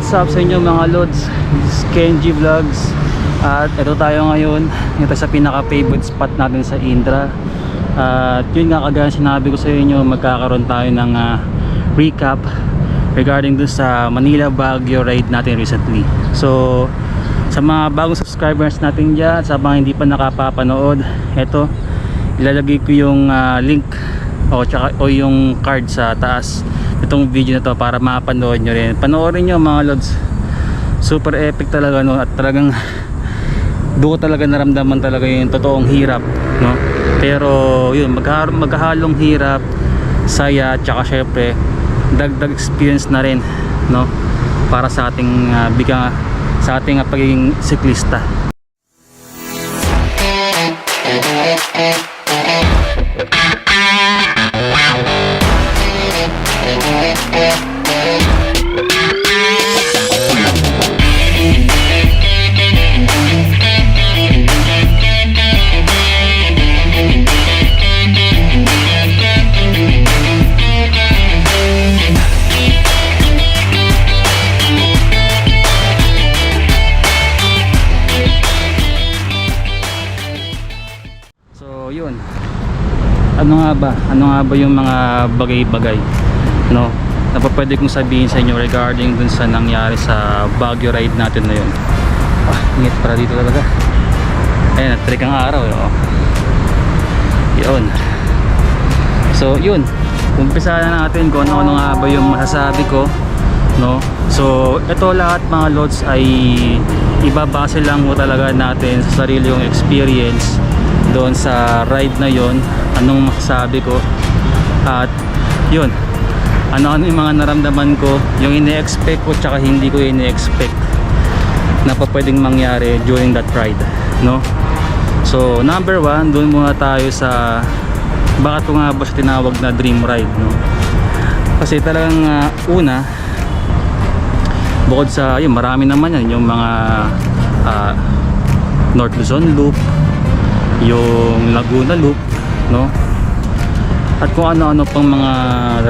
What's up sa inyo mga lods? This is Kenji Vlogs. At ito tayo ngayon. Ito sa pinaka-favorite spot natin sa Indra. At yun nga, kagaya sinabi ko sa inyo, magkakaroon tayo ng recap regarding dun sa Manila Baguio ride natin recently. So sa mga bagong subscribers natin dyan, sa mga hindi pa nakapapanood, ito ilalagay ko yung link o yung card sa taas itong video na to para mapanood nyo rin. Panoorin nyo mga lods, super epic talaga, no? At talagang doon talaga naramdaman talaga yung totoong hirap, no? Pero yun, magkahalong hirap, saya, tsaka syempre dagdag experience na rin, no? Para sa ating sa ating pagiging siklista. Yun, ano nga ba yung mga bagay-bagay, no, na pwede kong sabihin sa inyo regarding dun sa nangyari sa Baguio ride natin na yun. Ingit para dito talaga. Ayan, nag-trick ang araw, yun. So yun, umpisa na natin kung ano nga ba yung masasabi ko, no. So ito lahat mga lods ay ibabase lang mo talaga natin sa sarili yung experience doon sa ride na yon, anong masasabi ko, at yun, ano yung mga naramdaman ko, yung ine-expect ko tsaka hindi ko ine-expect na pa pwedeng mangyari during that ride, no. So number one, doon muna tayo sa bakit ko nga ba siya tinawag na dream ride, no. Kasi talagang una, bukod sa yun, marami naman yan, yung mga North Luzon Loop, yung Laguna Loop, no, at kung ano-ano pang mga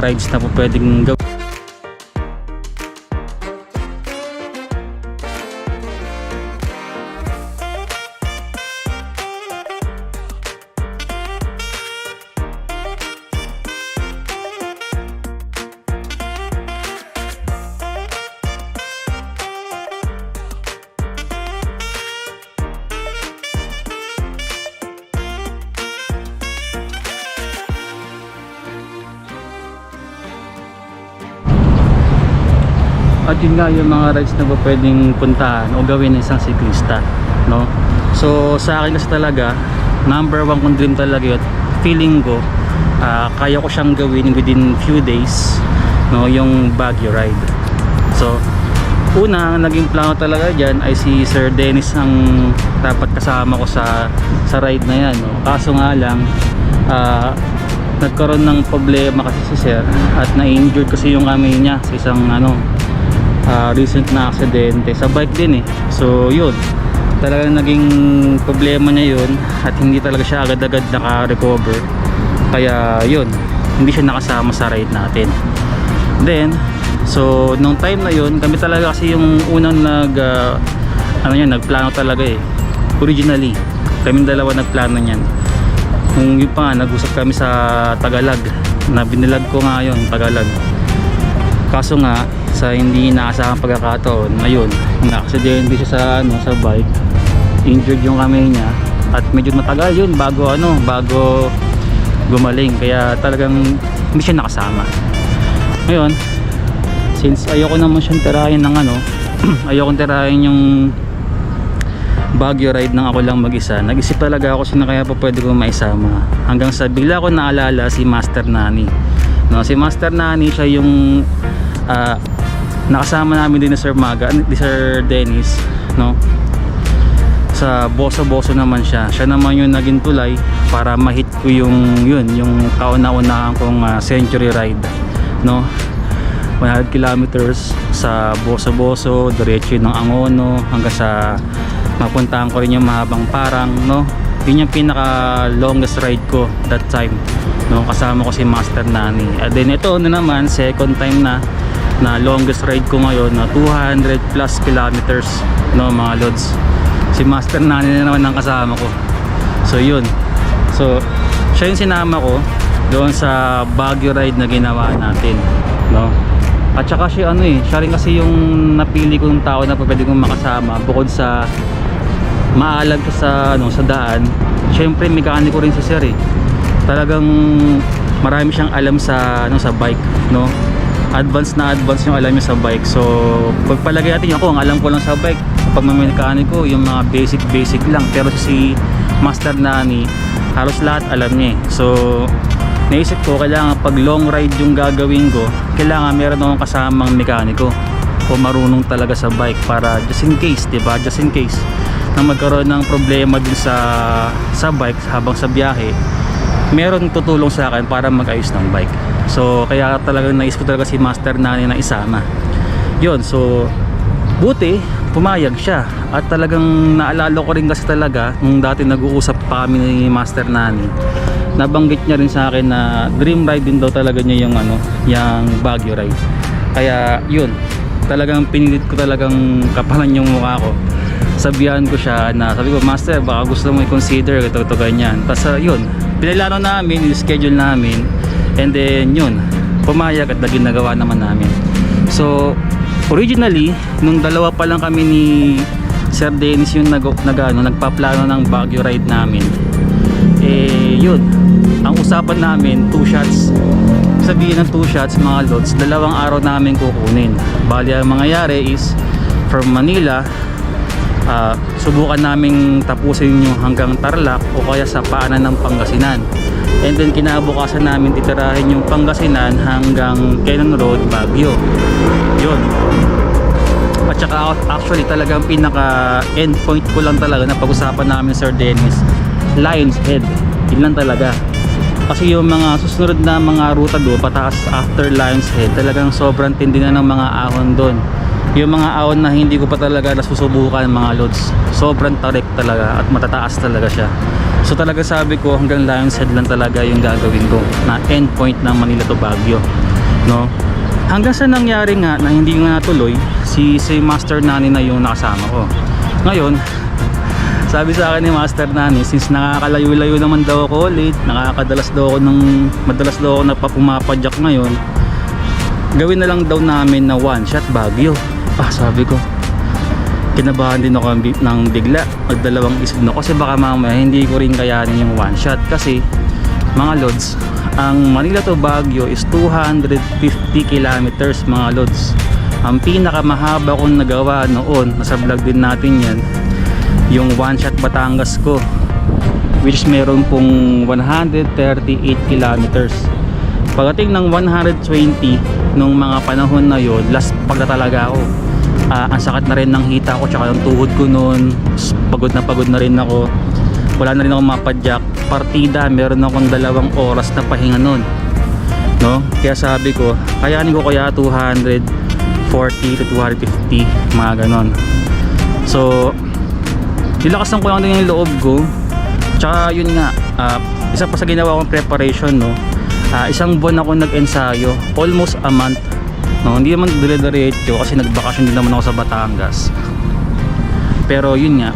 rides na po pwedeng gawin. At yun nga yung mga rides na pwedeng puntahan o gawin ng isang siklista, no. So sa akin kasi talaga, number one kong dream talaga yun, feeling ko kaya ko siyang gawin within few days, no, yung Baguio ride. So una, naging plano talaga dyan ay si Sir Dennis ang dapat kasama ko sa ride na yan, no. Kaso nga lang nagkaroon ng problema kasi si Sir at na-injured kasi yung kamay niya sa isang recent na aksidente sa bike din eh. So yun, talagang naging problema niya yun at hindi talaga siya agad-agad naka-recover, kaya yun, hindi siya nakasama sa ride natin. Then so nung time na yun, kami talaga kasi yung unang nagplano talaga eh. Originally kaming dalawa nagplano niyan. Nung yun pa nga, nag-usap kami sa Tagalog, na binilag ko nga yun, Tagalog. Kaso nga sa hindi inaasahang pagkakataon, ayun, na-aksidente siya sa bike, injured yung kamay niya at medyo matagal yun bago gumaling, kaya talagang hindi siya nakasama. Ngayon, since ayoko naman siyang tirahin ng ayokong tirahin yung Baguio ride nang ako lang mag-isa, nag-isip talaga ako sino kaya pa pwede ko maisama, hanggang sa bigla ko naalala si Master Nani, no. Si Master Nani, siya yung nakasama namin din ni Sir Dennis, no. Sa Boso naman siya naman yung naging tulay para ma-hit ko yung kauna-unahan kong century ride, no. 100 kilometers sa Boso, diretso ng Angono hanggang sa mapuntahan ko rin yung mahabang Parang, no. Yun yung pinaka longest ride ko that time, no. Kasama ko si Master Nani. At then ito na naman, second time na na longest ride ko ngayon na 200 plus kilometers, no mga lods. Si Master Nani na naman ang kasama ko. So yun, so siya yung sinama ko doon sa Baguio ride na ginawa natin, no. At saka siya siya rin kasi yung napili kong tao na pwede kong makasama bukod sa maalag sa sa daan. Syempre mekaniko rin si Sir Talagang marami siyang alam sa sa bike, no. Advance yung alam niya sa bike. So pagpalagay natin ako, ang alam ko lang sa bike pag mekaniko yung mga basic lang, pero si Master Nani halos lahat alam niya. So naisip ko, kailangan pag long ride yung gagawin ko, kailangan meron akong kasamang mekaniko o marunong talaga sa bike para just in case, diba? Just in case na magkaroon ng problema dun sa bike habang sa biyahe, meron tutulong sa akin para mag-ayos ng bike. So kaya talagang naisip ko talaga si Master Nani na isama. Yun, so buti pumayag siya. At talagang naalala ko rin kasi talaga nung dati nag-uusap pa kami ni Master Nani, nabanggit niya rin sa akin na dream ride din daw talaga niya yung yung Baguio ride. Kaya yun, talagang pinilit ko talagang kapalan yung mukha ko. Sabihan ko siya na, sabi ko, Master, baka gusto mo i-consider ito ganyan. Tapos yun, pinalano namin, i-schedule namin, and then yun, pumayag at naging nagawa naman namin. So originally, nung dalawa pa lang kami ni Sir Dennis yung nagpaplano ng Baguio ride namin, yun, ang usapan namin 2 shots. Sabihin ng 2 shots mga lods, 2 araw namin kukunin. Bali ang mangyayari is from Manila, subukan naming tapusin yung hanggang Tarlac o kaya sa paanan ng Pangasinan, and then kinabukasan namin titirahin yung Pangasinan hanggang Quezon Road, Baguio. Yun. At saka actually talagang pinaka end point ko lang talaga na pag-usapan namin Sir Dennis, Lion's Head. Yun lang talaga. Kasi yung mga susunod na mga ruta doon pataas after Lion's Head, talagang sobrang tindi na ng mga ahon doon. Yung mga ahon na hindi ko pa talaga nasusubukan mga lods, sobrang tarik talaga at matataas talaga siya. So talaga sabi ko hanggang Lion's Head lang talaga yung gagawin ko na end point ng Manila to Baguio, no. Hanggang sa nangyari nga na hindi nga natuloy, si Master Nani na yung nakasama ko. Ngayon sabi sa akin ni Master Nani, since nakakalayo-layo naman daw ako ulit, madalas daw ako napapumapadyak ngayon, gawin na lang daw namin na 1 shot Baguio. Sabi ko, kinabahan din ako ng bigla, nagdalawang isip na kasi baka mamaya hindi ko rin kayanin yung 1 shot. Kasi mga lods, ang Manila to Baguio is 250 kilometers mga lods. Ang pinakamahaba kong nagawa noon, nasa vlog din natin yan, yung 1 shot Batangas ko, which is meron pong 138 kilometers. Pagdating ng 120 nung mga panahon na yon, last pagda talaga ako. Ang sakit na rin ng hita ko tsaka yung tuhod ko noon, pagod na rin ako, wala na rin ako mapadyak. Partida, meron akong 2 oras na pahinga noon, no? Kaya sabi ko, kayanin ko kaya 240 to 250, mga ganon. So nilakasan ko lang din yung loob ko. Tsaka yun nga, isa pa sa ginawa kong preparation, no, 1 buwan ako nag-ensayo, almost a month, no. Hindi naman dire-diretso kasi nagbakasyon din naman ako sa Batangas, pero yun nga,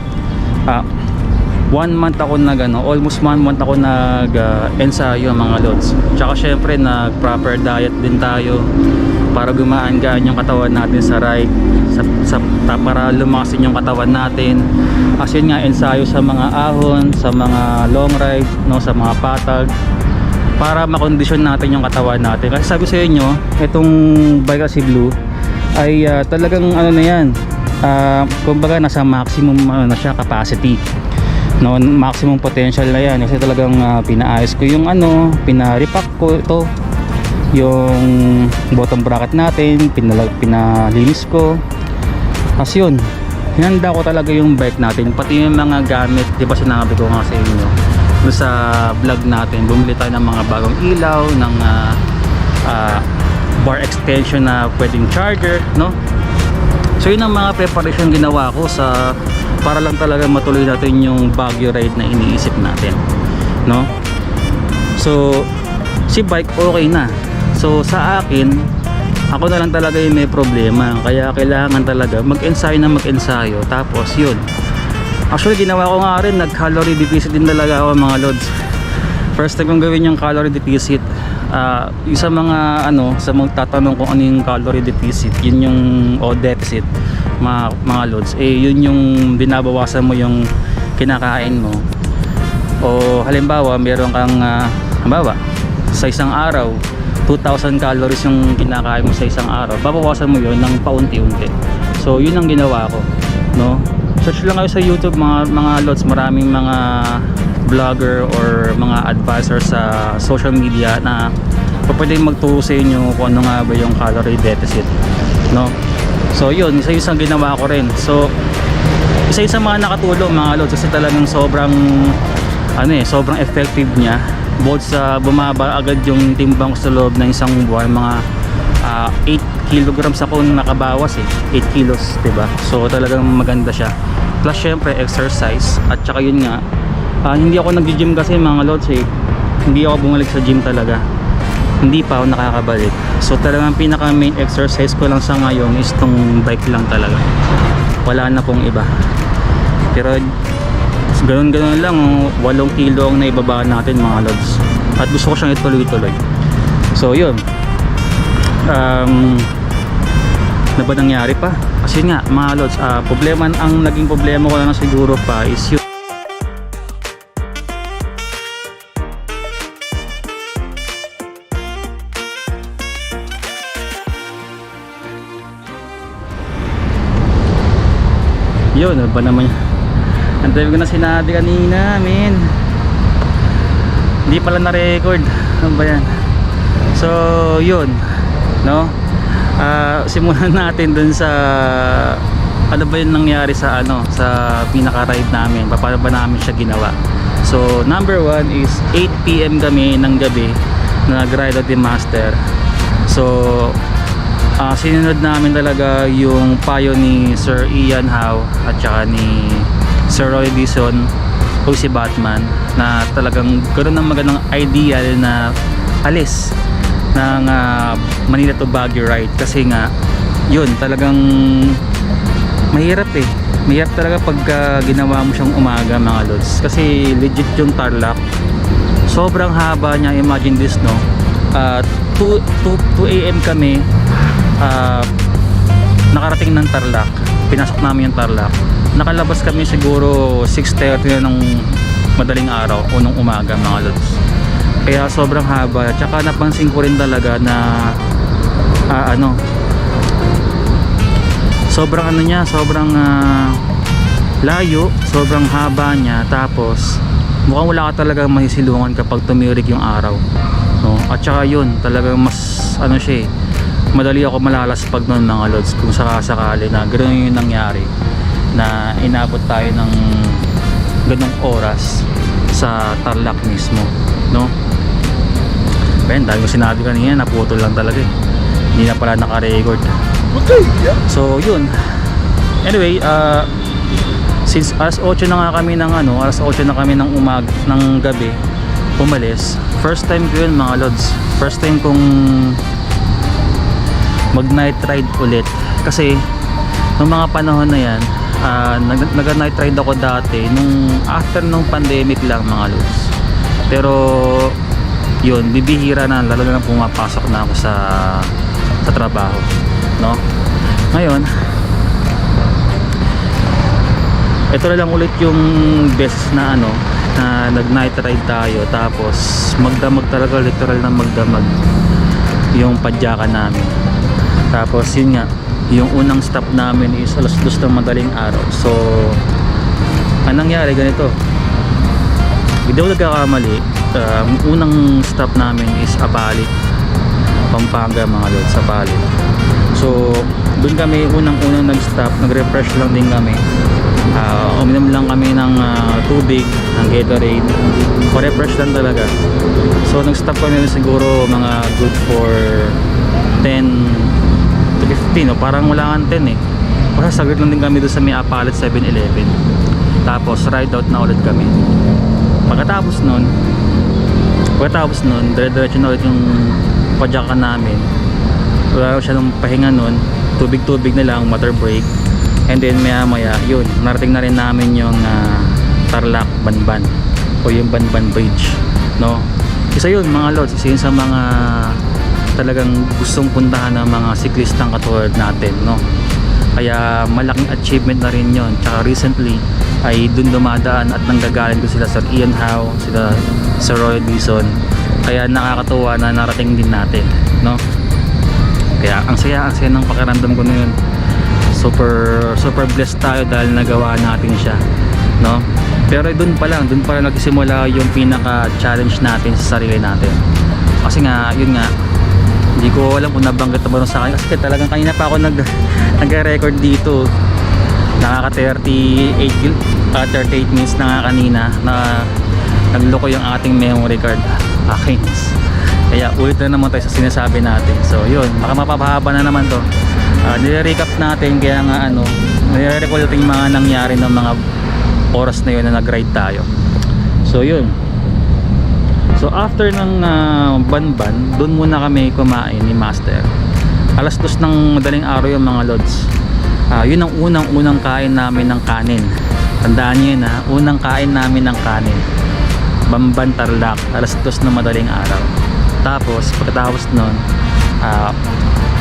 1 month ako almost 1 month ako nag-ensayo mga lods. Tsaka syempre nag-proper diet din tayo para gumaan-gaan yung katawan natin sa ride, para lumakasin yung katawan natin. Kasi yun nga, ensayo sa mga ahon, sa mga long ride, no, sa mga patag, para makondisyon natin yung katawan natin. Kasi sabi sa inyo, itong bike kasi Blue ay talagang na yan, kumbaga nasa maximum na siya capacity, no, maximum potential na yan. Kasi talagang pinaayos ko yung pina-repack ko ito, yung bottom bracket natin, pinalinis ko. Kasi yun, hinanda ko talaga yung bike natin, pati yung mga gamit. Di ba sinabi ko nga sa inyo sa vlog natin, bumili tayo ng mga bagong ilaw, ng bar extension na pwedeng charger, no. So yun ang mga preparation ginawa ko para lang talaga matuloy natin yung Baguio ride na iniisip natin, no. So si bike okay na. So sa akin, Ako na lang talaga yung may problema, kaya kailangan talaga mag-ensayo na mag-ensayo. Tapos yun, actually ginawa ko nga rin, nag-calorie deficit din talaga ako mga lods. First time kong gawin yung calorie deficit. Yung sa mga sa mga tatanong kung ano yung calorie deficit, yun yung deficit mga lods, yun yung binabawasan mo yung kinakain mo. O halimbawa meron kang halimbawa sa isang araw 2,000 calories yung kinakain mo sa isang araw, babawasan mo yun ng paunti-unti. So yun ang ginawa ko, no? Search lang kayo sa YouTube mga lods, maraming mga vlogger or mga advisor sa social media na pwedeng magturo sa inyo kung ano nga ba yung calorie deficit, no? So yun, isa yung ginawa ko rin. So isa yung sa mga nakatulong mga lods, kasi talagang sobrang sobrang effective niya. Both sa bumaba agad yung timbang ko sa loob ng isang buwan, mga 8 kilograms ako nakabawas 8 kilos, diba? So talagang maganda siya. Plus syempre exercise, at saka yun nga, hindi ako nag-gym kasi mga lods hindi ako bumalik sa gym talaga, hindi pa ako nakakabalik. So talagang pinaka main exercise ko lang sa ngayon is tong bike lang talaga, wala na pong iba. Pero ganun lang, 8 kilo ang naibaba natin mga lods, at gusto ko siyang ituloy-tuloy. So yun, na ba nangyari pa? Kasi nga mga lods, ang naging problema ko lang siguro pa is yun, ano ba naman yun? Ang dami ko na sinabi kanina, men. Hindi pala na-record. Ano ba yan? So, yun, no? Simulan natin dun sa ano ba yung nangyari sa sa pinaka-ride namin. Paano ba namin siya ginawa? So, number 1 is 8 PM kami ng gabi na nag-ride at the master. So, sinunod namin talaga yung payo ni Sir Ian Howe at saka ni Sir Roy Dizon o si Batman, na talagang ganoon ang magandang ideal na alis ng Manila to Baguio ride. Kasi nga yun, talagang mahirap mahirap talaga pag ginawa mo siyang umaga mga lods, kasi legit yung Tarlac, sobrang haba niya. Imagine this, no? 2 AM kami nakarating ng Tarlac, pinasok namin yung Tarlac, nakalabas kami siguro 6:30 na ng madaling araw o nung umaga mga lods. Kaya sobrang haba. Tsaka napansin ko rin talaga na sobrang sobrang layo, sobrang haba niya. Tapos mukhang wala ka talagang masisilungan kapag tumirik yung araw, no? At saka yun, talagang mas madali ako malalaspag noon mga lods, kung sakasakali na ganoon yung nangyari, na inabot tayo ng ganong oras sa Tarlac mismo, no? Ben, dahil ko sinabi kanina, naputol lang talaga hindi na pala naka-record. Okay, yeah. So yun, anyway, since alas 8 na nga kami ng alas 8 na kami ng gabi umalis. First time ko yun mga lods, first time kong mag night ride ulit, kasi nung mga panahon na yan, nag night ride ako dati nung after nung pandemic lang mga lods. Pero yun, bibihira na, lalo na pumapasok na ako sa trabaho, no? Ngayon ito na lang ulit yung best na na nag night ride tayo, tapos magdamag talaga, literal na magdamag yung padyakan namin. Tapos yun nga, yung unang stop namin is alas 2 ng madaling araw. So anong nangyari ganito, hindi ako nagkakamali, unang stop namin is Apalit, Pampanga mga lods, Apalit. So doon kami unang nag-stop, nag-refresh lang din kami. Uminom lang kami ng tubig, ng Gatorade, pa-refresh lang talaga. So nag-stop kami siguro mga good for 10 to 15, o parang wala kang 10 Basta saglit lang din kami doon sa may Apalit 7-Eleven. Tapos ride out na ulit kami. Pagkatapos nun dire-diretso na ulit yung padyakan namin wala siya ng pahinga nun, tubig-tubig na lang, water break. And then maya yun, narating na rin namin yung Tarlac Banban o yung Banban Bridge, no? Isa yun mga lods, isa yun sa mga talagang gustong puntahan ng mga siklistang katulad natin, no? Kaya malaking achievement na rin yun. Tsaka recently ay dun dumadaan at nanggagaling ko sila Sir Ian Howe, sila Sir Roy Bison. Kaya nakakatuwa na narating din natin, no? Kaya ang saya ng pakiramdam ko na yun. Super blessed tayo dahil nagawa natin siya, no? Pero dun pa lang nagsisimula yung pinaka challenge natin sa sarili natin. Kasi nga yun nga, hindi ko alam kung nabanggit na ba sa akin, kasi talagang kanina pa ako nag-record dito. Nakaka 38 minutes na nga kanina na nagloko yung ating memory card. Okay, kaya ulit na naman tayo sa sinasabi natin. So yun, baka mapapahaba na naman to. Nire-recap natin, kaya nga nire-recall natin yung mga nangyari ng mga oras na yun na nag-ride tayo. So yun, so after ng Banban, doon muna kami kumain ni Master. Alas 2 ng madaling araw yung mga lods. Yun ang unang kain namin ng kanin. Tandaan nyo yun, unang kain namin ng kanin, Banban Tarlac, alas 2 ng madaling araw. Tapos pagkatapos nun,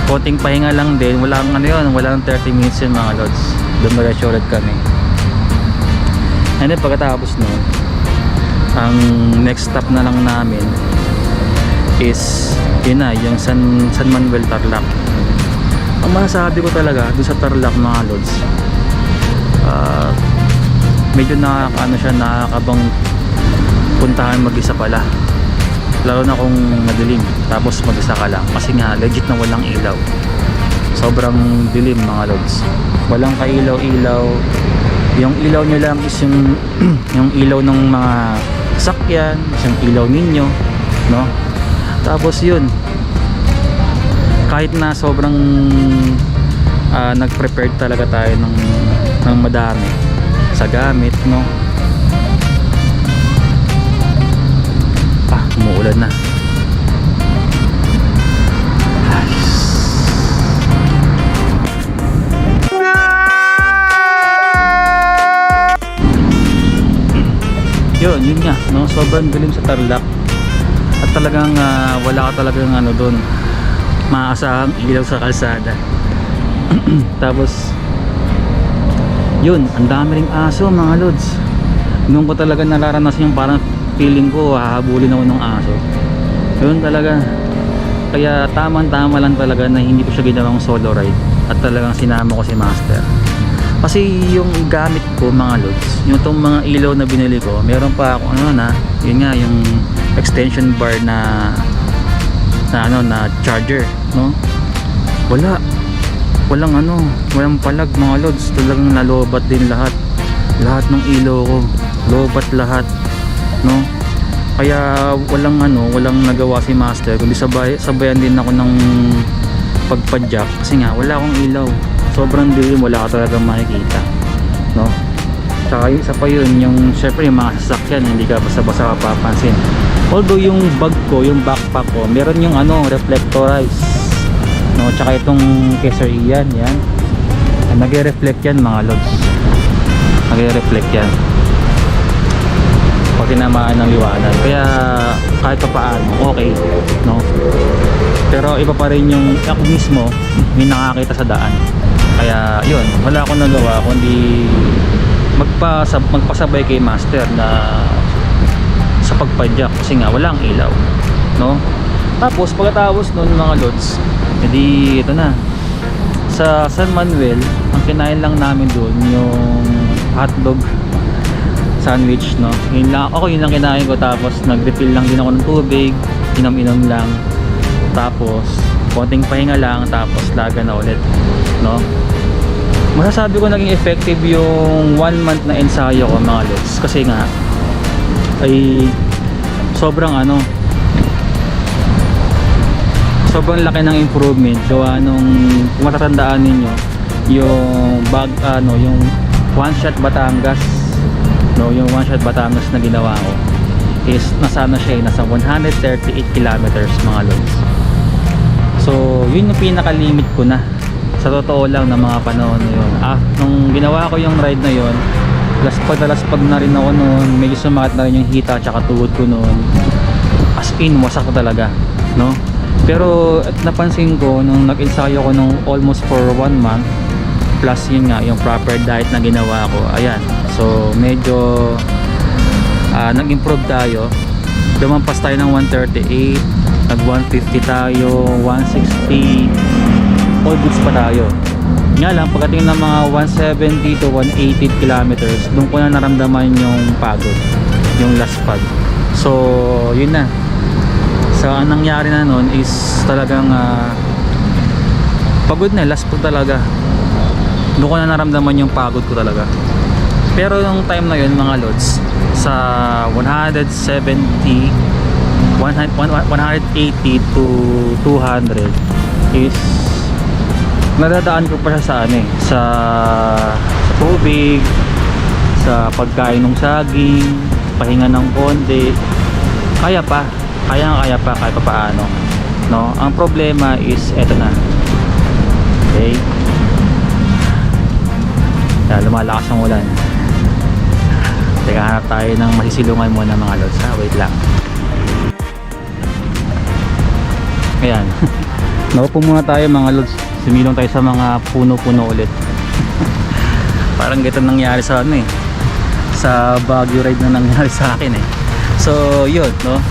konting pahinga lang din, walang 30 minutes yun mga lods. Dumiretso ulit kami. And then pagkatapos nun, ang next stop na lang namin is yun na, yung San Manuel Tarlac. Ang masasabi ko talaga doon sa Tarlac mga lods, medyo nakakabang puntahan mag-isa pala, lalo na kung madilim tapos mag-isa ka lang, kasi nga legit na walang ilaw. Sobrang dilim mga lods, walang kailaw-ilaw. Yung ilaw nyo lang is yung ilaw ng mga sakyan, yung ilaw ninyo, no? Tapos yun, kahit na sobrang nag-prepared talaga tayo ng madami sa gamit, no? Umuulan na. Yun nga, no? Sobrang dilim sa Tarlac. At talagang wala ka talagang doon maaasahang ilaw sa kalsada. Tapos yun, ang dami ring aso mga lods. Noon ko talaga nararanasan yung parang feeling ko hahabulin ako ng aso. Yun talaga. Kaya tamang-tama lang talaga na hindi ko siya ginawang solo ride at talagang sinama ko si Master. Kasi yung gamit ko mga lods, yung itong mga ilaw na binili ko, meron pa ako yun nga, yung extension bar na charger, no? Walang palag mga lods. Talagang nalobat din lahat ng ilaw ko, lobat lahat, no? Kaya walang nagawa si Master, kundi sabayan din ako ng pagpadyak, kasi nga wala akong ilaw. Sobrang dilim, wala ka talagang makikita, no? Tsaka isa pa yun, yung syempre yung mga sasakyan, hindi ka basta-basta mapapansin. Although yung bag ko, yung backpack ko, meron yung reflectorized, no? Tsaka itong kay Sir Ian, yan, nagre-reflect yan mga lods, nagre-reflect yan pag tinamaan ng liwanag. Kaya kahit pa paano, okay, no? Pero iba pa rin yung ako mismo, may nakakita sa daan. Kaya yun, wala akong nagawa kundi magpasabay kay Master na sa pagpadyak, kasi nga walang ilaw, no? Tapos pagkatapos nun mga lods, edi ito na, sa San Manuel, ang kinain lang namin doon yung hotdog sandwich, no? Yun lang kinain ko. Tapos nag-refill lang din ako ng tubig, inom-inom lang, tapos konting pahinga lang, tapos laga na ulit, no? Masasabi ko naging effective yung 1 month na ensayo ko mga lods, kasi nga ay sobrang laki ng improvement gawa nung, kung matatandaan ninyo, yung yung one shot Batangas, no, yung one shot Batangas na ginawa ko is nasa 138 kilometers mga lods. So yun yung pinaka-limit ko na, sa totoo lang, ng mga panahon na yun. Nung ginawa ko yung ride na yun, laspag na rin ako noon, medyo sumakit na rin yung hita tsaka tuhod ko noon, as in wasak ko talaga, no? Pero at napansin ko nung nag-ensayo ko nung almost for 1 month, plus yun nga yung proper diet na ginawa ko, ayan, so medyo nag-improve tayo. Lumampas tayo ng 138, nag 150 tayo, 160, all goods pa tayo. Nga lang, pagdating ng mga 170 to 180 kilometers, doon ko na naramdaman yung pagod, yung last pag. So yun na. So ang nangyari na nun is talagang pagod na, last pag talaga. Doon ko na naramdaman yung pagod ko talaga. Pero yung time na yun mga lods, sa 170, 180 to 200 is nadadaan ko pa siya sa sa tubig, sa pagkain ng saging, pahinga ng konti. Kaya pa kahit pa paano, no? Ang problema is eto na. Okay, lumalakas ang ulan. Teka, hanap tayo ng masisilungan muna mga lods, ha? Wait lang. Ayan. Naupo muna tayo mga lods. Sumilong tayo sa mga puno-puno ulit. Parang ganito nangyari sa sa Baguio ride na nangyari sa akin eh. So yun, no?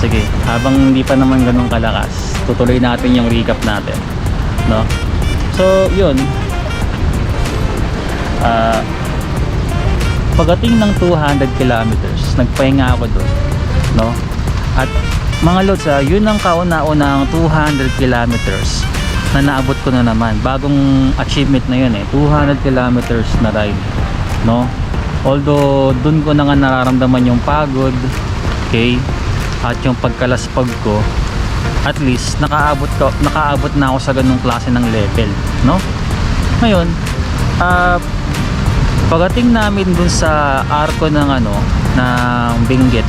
Sige, habang hindi pa naman ganun kalakas, tutuloy natin yung recap natin, no? So yun, pagdating ng 200 kilometers, nagpahinga ako doon, no? At mga lods, yun ang kauna-unang 200 kilometers na naabot ko na naman. Bagong achievement na yun eh, 200 kilometers na ride, no? Although doon ko na nga nararamdaman yung pagod, okay, at yung pagkalaspag ko, at least nakaabot na ako sa ganung klase ng level, no? Ngayon, pagdating namin dun sa arko ng ng Benguet,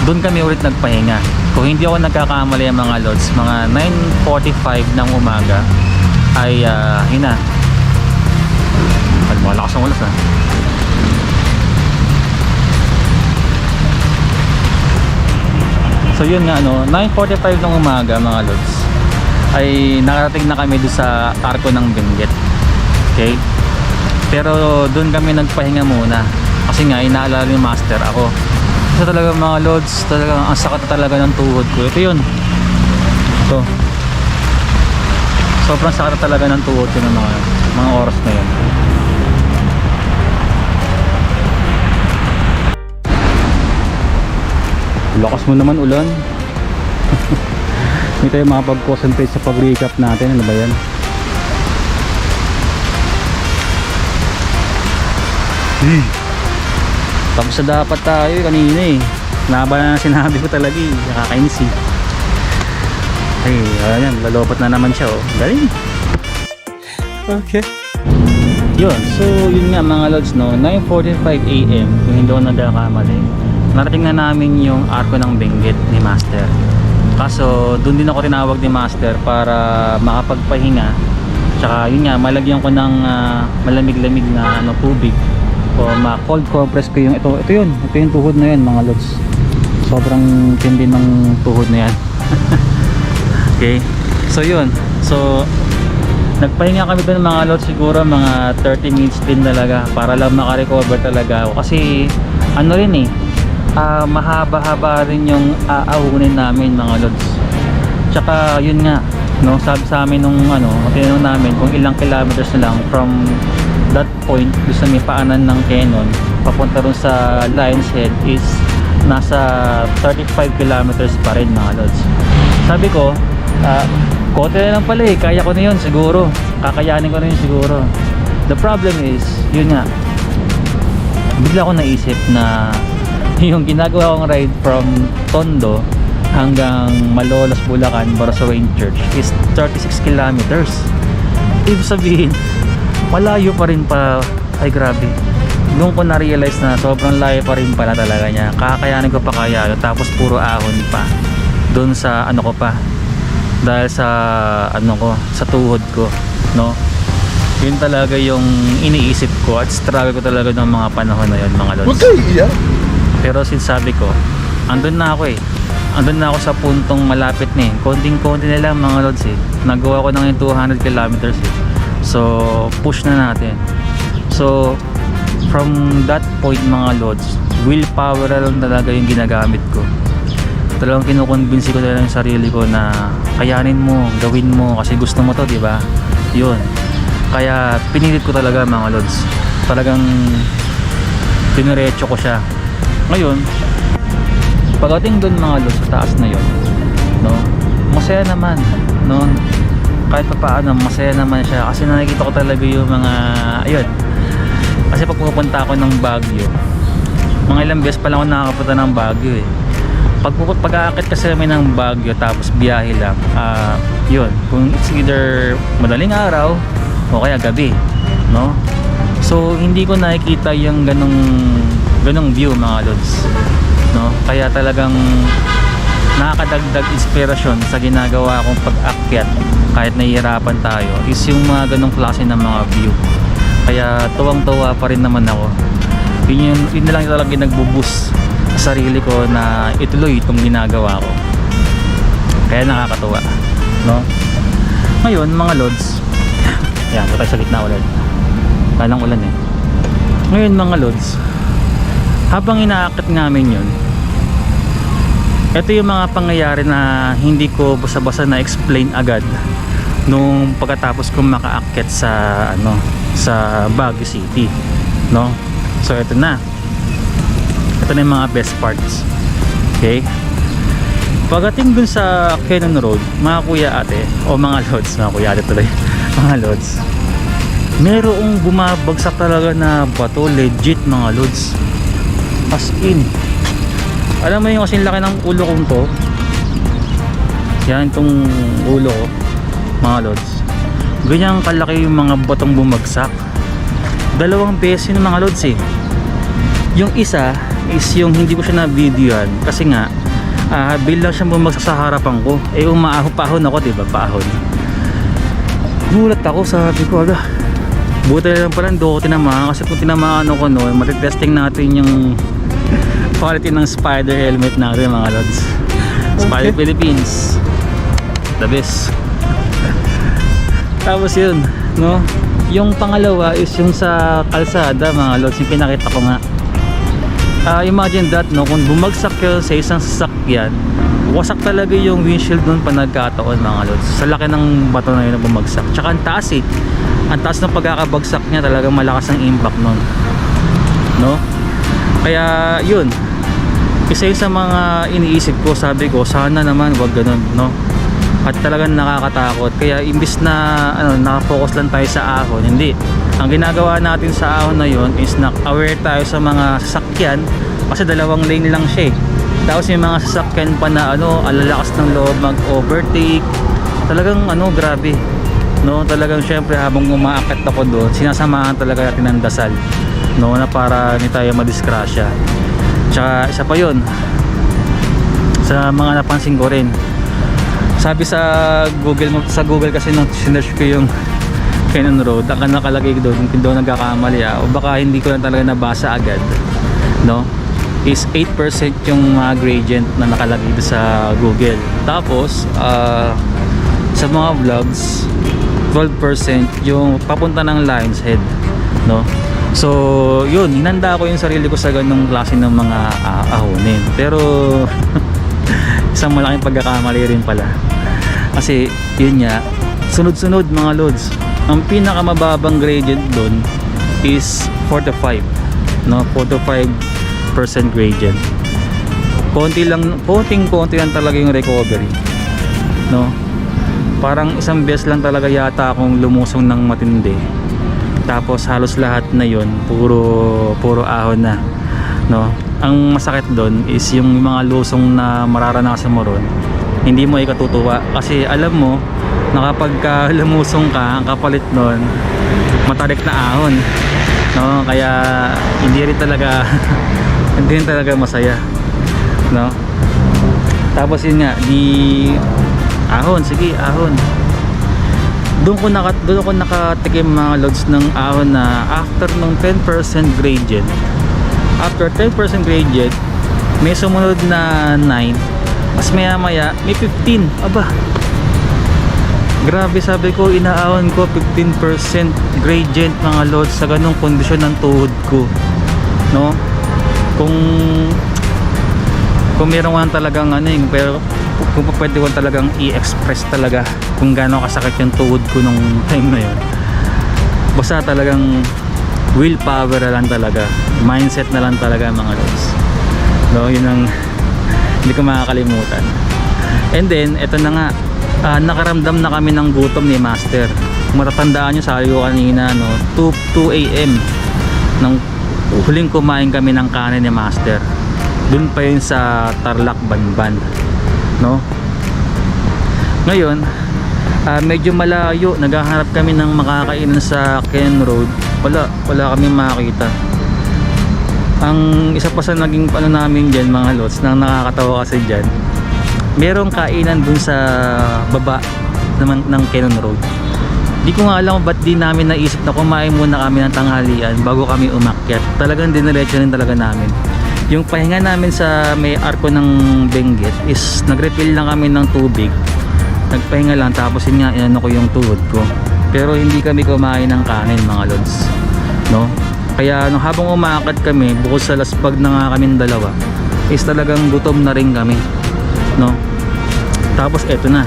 dun kami ulit nagpahinga. Kung hindi ako nagkakamali mga lods, mga 9:45 ng umaga ay malakas ang ulas So yun nga 9:45 ng umaga mga lods, ay nakarating na kami doon sa arko ng Benguet. Okay? Pero doon kami nagpahinga muna kasi nga inaalala ni master ako. So talaga mga lods, talagang ang sakit talaga ng tuhod ko. Ito yun. Ito. Sobrang sakit talaga ng tuhod ko ng mga oras na yun. Lakas mo naman ulan. Hindi tayo makapag-concentrate sa pag-recap natin. Ano ba yan? Tapos sa dapat tayo kanina eh. Naba na sinabi ko talaga eh. Nakakainis eh. Ay, ayan, lalobat na naman siya oh. Galing. Okay. Yun, so yun nga mga lods, no, 9:45 AM, kung hindi ako nagkakamali, narating na namin yung arko ng Benguet ni master. Kaso doon din ako tinawag ni master para makapagpahinga. Tsaka yun nga, malagyan ko ng malamig-lamig na tubig o ma-cold compress ko yung ito yung tuhod na yun mga lods. Sobrang tindi ng tuhod na yan. Okay, so yun, so nagpahinga kami doon mga lods, siguro mga 30 minutes din talaga para lang makarecover talaga ako kasi rin mahaba-haba rin yung aahunin namin mga lods. Tsaka yun nga, no, sabi sa amin nung tinanong namin kung ilang kilometers na lang from that point doon sa may paanan ng Kenon papunta rin sa Lion's Head is nasa 35 kilometers pa rin mga lods. Sabi ko, konti na lang pala eh, kaya ko na yun siguro, kakayanin ko na yun siguro. The problem is, yun nga, bigla ko naisip na yung ginagawa kong ride from Tondo hanggang Malolos, Bulacan, Barasoain Church is 36 kilometers. Ibig sabihin, malayo pa rin pa. Ay grabe, doon ko na-realize na sobrang layo pa rin pala talaga niya. Kakayanin ko pa kaya, tapos puro ahon pa doon sa ko pa, dahil sa ano ko, sa tuhod ko, no. Yun talaga yung iniisip ko at struggle ko talaga ng mga panahon na yun, mga lods. Pero sinasabi ko, andun na ako andun na ako sa puntong malapit na konting-konti na lang, mga lods nagawa ko ng 200 kilometers so push na natin. So from that point, mga lods, willpower na lang talaga yung ginagamit ko. Talagang kinukonvince ko na lang yung sarili ko na kayanin mo, gawin mo kasi gusto mo to, di ba? Yun. Kaya pinilit ko talaga, mga lods. Talagang diniretso ko siya. Ngayon, pagdating doon, mga lods, sa taas na yun, no, masaya naman, no, kahit pa paano masaya naman siya kasi nakikita ko talaga yung mga ayun. Kasi pag pupunta ako ng Baguio, mga ilang beses pa lang ako nakakapunta ng Baguio pag-aakit kasi kami ng Baguio tapos biyahe lang, yun, kung it's either madaling araw o kaya gabi, no? So hindi ko nakikita yung ganong view, mga lods, no? Kaya talagang nakakadagdag inspirasyon sa ginagawa kong pag-akyat kahit nahihirapan tayo is yung mga ganong klase ng mga view. Kaya tuwang-tuwa pa rin naman ako. Yun na lang talaga nagbo-boost sa sarili ko na ituloy itong ginagawa ko. Kaya nakakatuwa, no? Ngayon, mga lods, yan, tayo sa gitna ulan. Walang ulan Ngayon, mga lods, habang inaakit namin yun, ito yung mga pangyayari na hindi ko basta-basta na-explain agad nung pagkatapos kong makaakyat sa sa Baguio City, no? So ito na yung mga best parts. Okay, pagdating dun sa Cannon Road, mga kuya ate o mga lods, mga kuya ate tuloy mga lods, merong bumabagsak talaga na bato, legit, mga lods, as in. Alam mo yung kasing laki ng ulo kong to, yan tong ulo ko, mga lods, ganyan kalaki yung mga batong bumagsak. Dalawang beses yung mga lods Yung isa is yung hindi ko siya na-videoan kasi nga bilang siyang bumagsak sa harapan ko, umaahon ako, diba, paahon. Gulat ako, sabi ko, buti lang pala hindi ako tinamaan, kasi kung tinamaan ako noon, matitesting natin yung quality ng Spider helmet natin, mga lods. Spider Philippines, the best. Tapos yun, no, yung pangalawa is yung sa kalsada, mga lods, yung pinakita ko nga. Imagine that, no, kung bumagsak kayo sa isang sasakyan, wasak talaga yung windshield doon pa nagkataon, mga lods, sa laki ng bato na yun na bumagsak. Tsaka ang taas ang taas ng pagkakabagsak niya, talagang malakas ang impact nun, no? Kaya yun, isa yun sa mga iniisip ko, sabi ko sana naman wag ganun, no? At talagang nakakatakot. Kaya imbis na nakafocus lang tayo sa ahon, hindi, ang ginagawa natin sa ahon na yun is aware tayo sa mga sasakyan, kasi dalawang lane lang siya tapos yung mga sasakyan pa na alalakas ng loob mag-overtake, talagang grabe, no? Talagang syempre habang umaakyat ako doon, sinasamahan talaga natin ng dasal, no, na para hindi tayo madisgrasya. Tsaka isa pa yun, sa mga napansin ko rin, sabi sa Google kasi nung sinearch ko yung Cannon Road, ang nakalagay doon, kung doon nagkakamali o baka hindi ko lang talaga nabasa agad, no, is 8% yung mga gradient na nakalagay doon sa Google. Tapos sa mga vlogs, 12% yung papunta ng Lion's Head, no. So yun, hinanda ko yung sarili ko sa ganung klase ng mga ahonin, pero isang malaking pagkakamali rin pala, kasi yun nga, sunod-sunod, mga lods, ang pinakamababang gradient doon is 45, no, 45% gradient. Konti lang talaga yung recovery, no. Parang isang beses lang talaga yata akong lumusong ng matindi, tapos halos lahat na yon puro ahon na, no. Ang masakit doon is yung mga lusong na mararanasan mo ron, hindi mo ikatutuwa kasi alam mo na kapag lumusong ka, ang kapalit nun matarik na ahon, no. Kaya hindi rin talaga masaya, no. Tapos yun nga, Ahon, sige, ahon. Doon ko nakatikim mga lods ng ahon na after nung 10% gradient. After 10% gradient, may sumunod na 9. Mas maya maya, may 15. Aba, grabe, sabi ko, inaahon ko 15% gradient mga lods sa ganung kondisyon ng tuhod ko, no? Kung meron man talagang ano yung, pero kung pwede ko talagang i-express talaga kung gaano kasakit yung tuhod ko nung time na yun, basta talagang willpower na lang talaga, mindset na lang talaga mga lods, no? Yun ang hindi ko makakalimutan. And then eto na nga, nakaramdam na kami ng gutom ni Master. Kung matatandaan nyo, sabi ko kanina, no, 2 AM nang huling kumain kami ng kanin ni Master. Dun pa yun sa Tarlac, Banban, no? Ngayon, medyo malayo, naghahanap kami ng makakainan sa Ken Road. Wala kami makakita. Ang isa pa sa naging ano namin dyan mga lots, nang nakakatawa kasi dyan, merong kainan dun sa baba naman ng Kenon Road. Di ko nga alam ba't di namin naisip na kumain muna kami ng tanghalian bago kami umakyat. Talagang diniretso rin talaga namin. Yung pahinga namin sa may arko ng Benguet is nag-refill lang kami ng tubig. Nagpahinga lang, tapos yun nga, inano ko yung tuhod ko. Pero hindi kami kumain ng kanin mga lods, no? Kaya nung habang umaakit kami, bukod sa laspag na nga kaming dalawa, is talagang gutom na rin kami, no? Tapos eto na,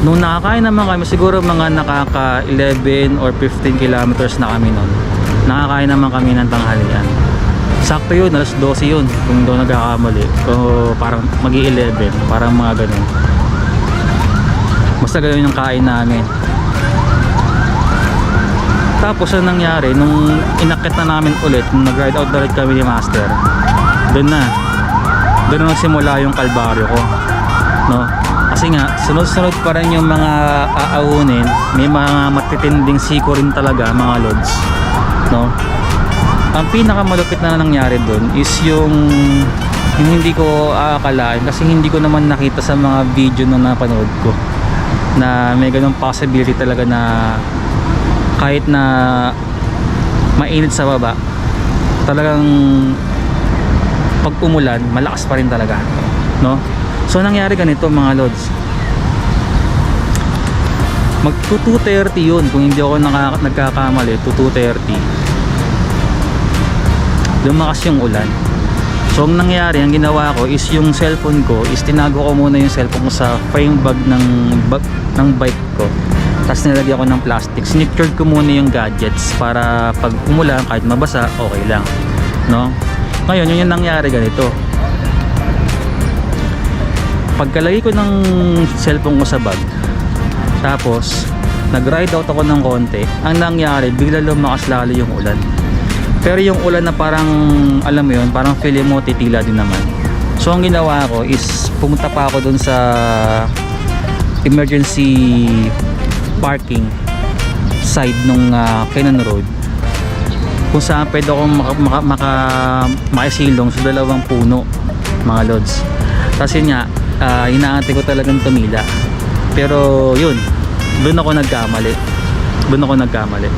nung nakakain naman kami, siguro mga nakaka 11 or 15 kilometers na kami nun, nakakain naman kami ng tanghalian. Sakto yun, alas 12 yun kung doon nagkakamali, o parang mag-11, parang mga ganun. Basta ganun yung kain namin. Tapos ang nangyari, nung inakit na namin ulit, nung nag-ride out ulit kami ni Master, doon na nagsimula yung kalbaryo ko, no? Kasi nga, sunod-sunod pa rin yung mga aaunin. May mga matitinding siko rin talaga mga lods, no? Ang pinakamalupit na nangyari doon is yung hindi ko aakalain, kasi hindi ko naman nakita sa mga video na napanood ko na may ganung possibility talaga na kahit na mainit sa baba, talagang pag umulan malakas pa rin talaga, no? So nangyari ganito mga lods, mag 2:30 yun kung hindi ako nagkakamali, 2:30 lumakas yung ulan. So ang nangyari, ang ginawa ko is yung cellphone ko is tinago ko muna yung cellphone ko sa frame bag ng bike ko, tapos nilagyan ko ng plastic. Secured ko muna yung gadgets para pag umulan kahit mabasa okay lang, no? Ngayon yun yung nangyari ganito, pagkalagay ko ng cellphone ko sa bag, tapos nag-ride out ako ng konti, ang nangyari bigla lumakas lalo yung ulan. Pero yung ulan na parang, alam mo yun, parang feeling mo titila din naman. So ang ginawa ko is pumunta pa ako dun sa emergency parking side nung Kenon Road, kung saan pwede akong makasilong sa dalawang puno mga lods. Kasi nga inaantay ko talagang tumila, pero yun, doon ako nagkamali,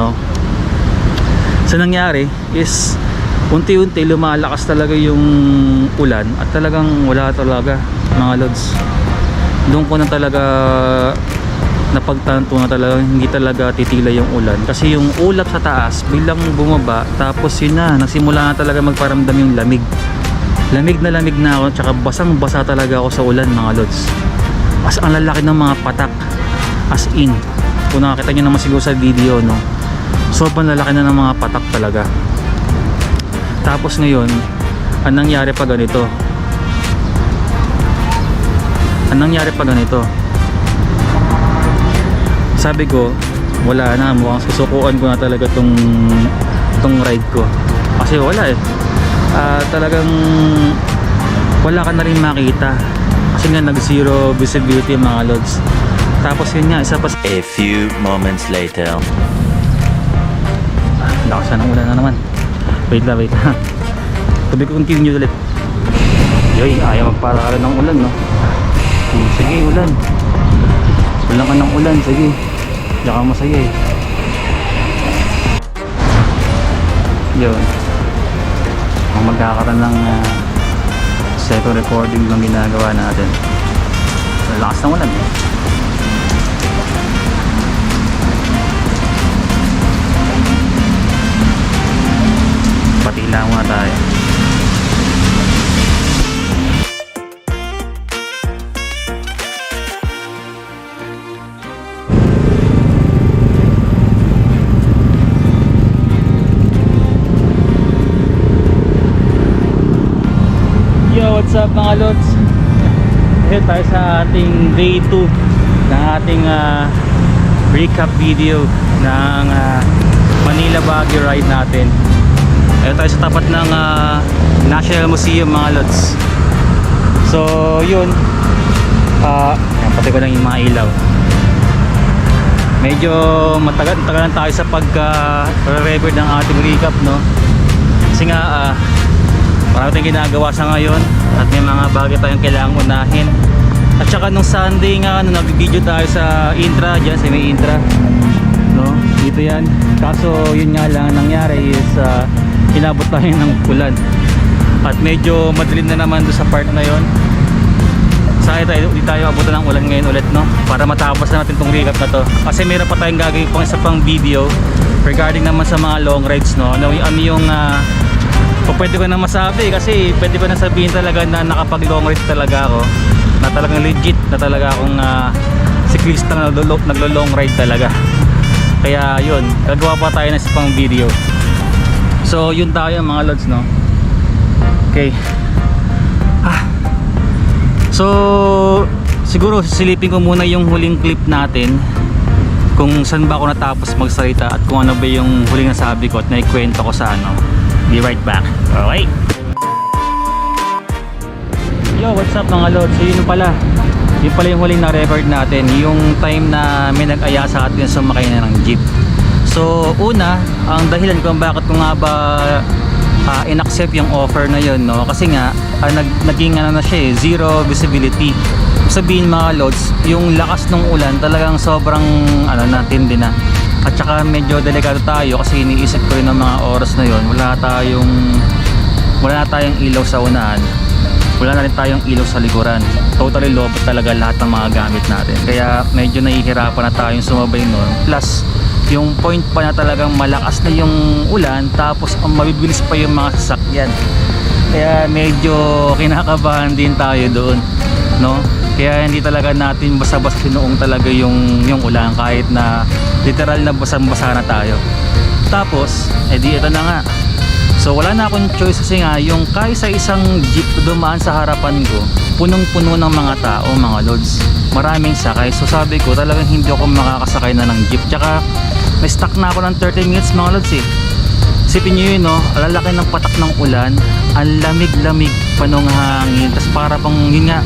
no? So nangyari is unti-unti lumalakas talaga yung ulan at talagang wala talaga mga lods. Doon ko na talaga napagtanto na talaga hindi talaga titila yung ulan, kasi yung ulap sa taas biglang bumaba, tapos yun na, nagsimula na talaga magparamdam yung lamig na ako, tsaka basang basa talaga ako sa ulan mga lods. As ang lalaki ng mga patak, as in, kung nakakita nyo naman siguro sa video, no, sobrang lalaki na ng mga patak talaga. Tapos ngayon, ang nangyari pa ganito, sabi ko, wala na, mukhang susukuan ko na talaga tong ride ko, kasi wala talagang wala ka na rin makita, kasi nga nag zero visibility mga lods. Tapos yun nga, isa pa, a few moments later, lakasan ng ulan na naman. Wait lang. Tubig continue ulit. Yoy, ayaw magpara ng ulan, no? Sige. Sige, ulan. Ulan ka ng ulan, sige. Diyan ka masaya eh. Yun. Ang magkakaroon ng second recording lang ginagawa natin. Lakas ng ulan eh. Patila muna tayo. Yo, what's up mga lods? Ngayon tayo sa ating day 2 ng ating recap video ng Manila Baguio ride natin. Ngayon tayo sa tapat ng National Museum mga lods. So yun, pati ko lang yung mga ilaw. Medyo matagal tayo sa pagka-record ng ating recap, no? Kasi nga marami tayong ginagawa sa ngayon at may mga bagay tayong kailangang unahin. At saka nung Sunday nga, nag-video tayo sa Intra, dyan sa may Intra, no? Dito yan. Kaso yun nga lang nangyari is inabot tayo ng ulan. At medyo madilim na naman doon sa part na yon. Di tayo abutan ng ulan ngayon ulit, no? Para matapos na natin tong recap na to. Kasi meron pa tayong gagawin pang isa pang video regarding naman sa mga long rides, no? Ano yung pwede ko na masabi kasi pwede ko na sabihin talaga na nakapag long ride talaga ako, na talagang legit na talaga akong siklista na naglo long ride talaga. Kaya yun, gagawa pa tayo ng isa pang video. So yun tayo mga lods, no? Okay. So siguro sisilipin ko muna yung huling clip natin, kung saan ba ako natapos magsalita at kung ano ba yung huling nasabi ko at naikwento ko sa Be right back. Okay. Yo, what's up mga lods? So yun pala yung huling na record natin, yung time na may nag-aya sa atin sumakay na ng jeep. So una, ang dahilan kung bakit ko nga ba in-accept yung offer na yun, no? Kasi nga naging na siya zero visibility. Sabihin mga lods, yung lakas ng ulan talagang sobrang tindi na. At saka medyo delikado tayo kasi iniisip ko rin ng mga oras na yon, wala na tayong ilaw sa unahan, wala na rin tayong ilaw sa likuran, totally lobot talaga lahat ng mga gamit natin. Kaya medyo nahihirapan na tayong sumabay nun. Plus yung point pa na talagang malakas na yung ulan, tapos mabibilis pa yung mga sasakyan. Kaya medyo kinakabahan din tayo doon, no? Kaya hindi talaga natin basta-basta sinuong talaga yung ulan, kahit na literal na basang-basa na tayo. Tapos edi ito na nga. So wala na akong choice kasi nga yung kaysa isang jeep dumaan sa harapan ko, punong-puno ng mga tao mga lods, maraming sakay. So sabi ko talagang hindi ako makakasakay na ng jeep. Tsaka may stuck na ako ng 30 minutes mga lods eh. Isipin nyo yun, no? Alalaki ng patak ng ulan, ang lamig-lamig pa nung hangin, tapos para pang yun nga,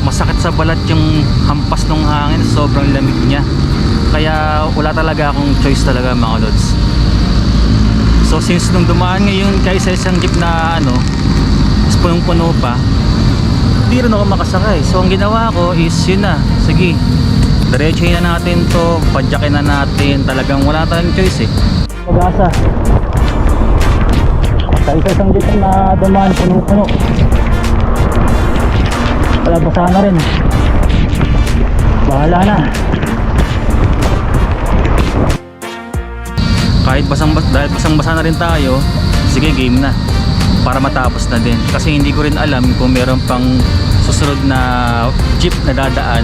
masakit sa balat yung hampas ng hangin, sobrang lamig niya. Kaya wala talaga akong choice talaga mga lods. So since nung dumaan ngayon kay sa isang jeep na punong-puno pa, hindi rin ako makasakay. So ang ginawa ko is yun na, sige, diretsuhin na natin to, padyakin na natin. Talagang wala tayong choice eh. Pag-asa sa isang jeep na dumaan puno-puno, wala, basa na rin, bahala na. Kahit dahil basang-basa na rin tayo, sige, game na para matapos na din. Kasi hindi ko rin alam kung meron pang susunod na jeep na dadaan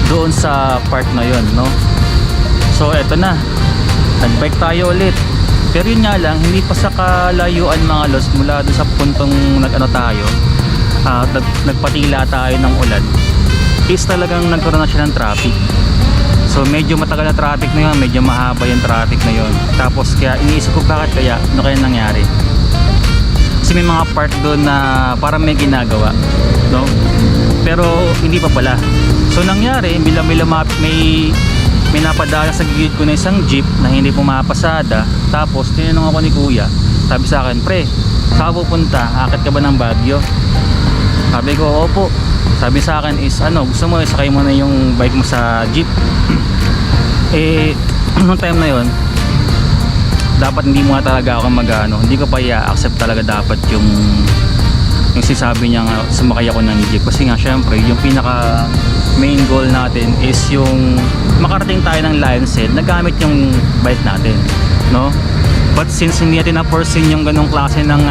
doon sa part na yon, no? So eto na, nagbike tayo ulit. Pero yun nga lang, hindi pa sa kalayuan mga lods mula doon sa puntong tayo, nagpatila tayo ng ulan, is talagang nagkaroon na siya ng traffic. So medyo matagal na traffic na yun, medyo mahaba yung traffic na yun. Tapos kaya iniisip ko bakit kaya, ano kaya nangyari. Kasi may mga part doon na parang may ginagawa, no? Pero hindi pa pala. So nangyari, may napadala sa gilid ko na isang jeep na hindi pumapasada. Tapos tinanong ako ni kuya, sabi sa akin, pre, saan pupunta? Akit ka ba ng Baguio? Sabi ko, opo. Sabi sa akin is, gusto mo isakay mo na yung bike mo sa jeep. Nung time na yon, dapat hindi mo talaga ako hindi ko pa i-accept talaga dapat yung sinasabi niya nga sumakay ako ng jeep, kasi nga syempre yung pinaka main goal natin is yung makarating tayo ng Lion's Head nagamit yung bike natin, no? But since hindi natin na-foreseen yung ganong klase ng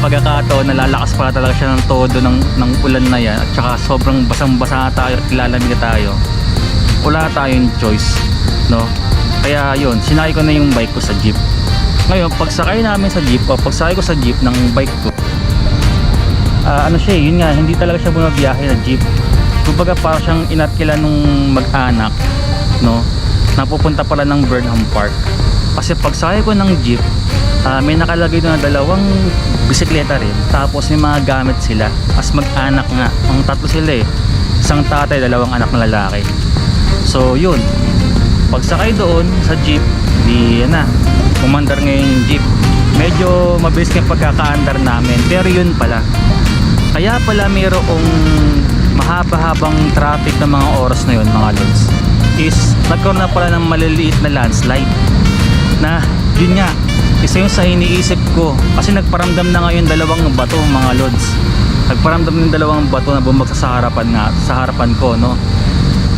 pagkakataon, nalalakas pala talaga siya ng todo ng ulan na yan, at saka sobrang basang-basa tayo at lalamig na tayo, wala tayong choice, no? Kaya yun, sinakay ko na yung bike ko sa jeep. Ngayon, pagsakay namin sa jeep, o pagsakay ko sa jeep ng bike ko, yun nga, hindi talaga siya bumabiyahe na jeep. Kumbaga parang siyang inatkila nung mag-anak, no? Napupunta pala ng Burnham Park. Kasi pagsakay ko ng jeep, may nakalagay doon na dalawang bisikleta rin. Tapos may mga gamit sila. As mag-anak nga. Ang tatlo sila eh. Isang tatay, dalawang anak na lalaki. So yun. Pagsakay doon sa jeep, umandar ngayon yung jeep. Medyo mabilis yung pagkakaandar namin. Pero yun pala. Kaya pala mayroong mahaba-habang traffic ng mga oras na yun, mga lods, is nagkaroon na pala ng maliliit na landslide. Na yun nga, isa yung sa iniisip ko. Kasi nagparamdam na ngayon dalawang bato, mga lods. Nagparamdam ng dalawang bato na bumagsak sa harapan ko, no?